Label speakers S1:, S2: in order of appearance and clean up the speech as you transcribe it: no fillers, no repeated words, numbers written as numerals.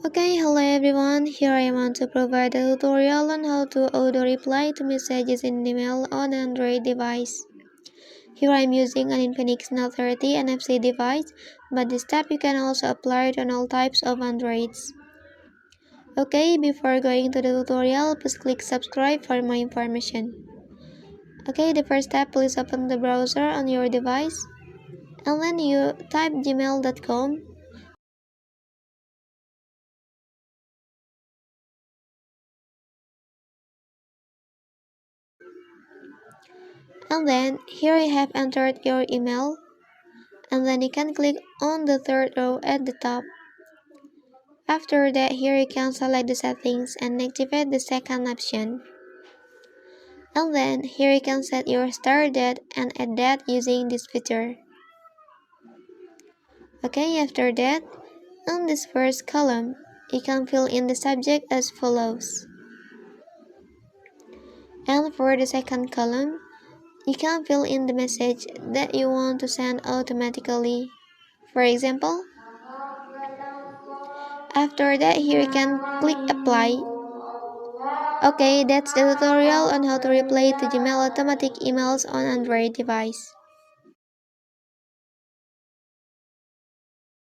S1: Okay, hello everyone. Here I want to provide a tutorial on how to auto-reply to messages in email on Android device. Here I'm using an Infinix Note 30 NFC device, but this step you can also apply it on all types of Androids. Okay, before going to the tutorial, please click subscribe for more information. Okay, the first step, please open the browser on your device, and then you type gmail.com. And then here you have entered your email, and then you can click on the third row at the top. After that, here you can select the settings and activate the second option. And then here you can set your start date and end date using this feature. Okay, after that, on this first column, you can fill in the subject as follows. And for the second column, you can fill in the message that you want to send automatically. For example, after that, here you can click apply. Okay, that's the tutorial on how to reply to Gmail automatic emails on Android device.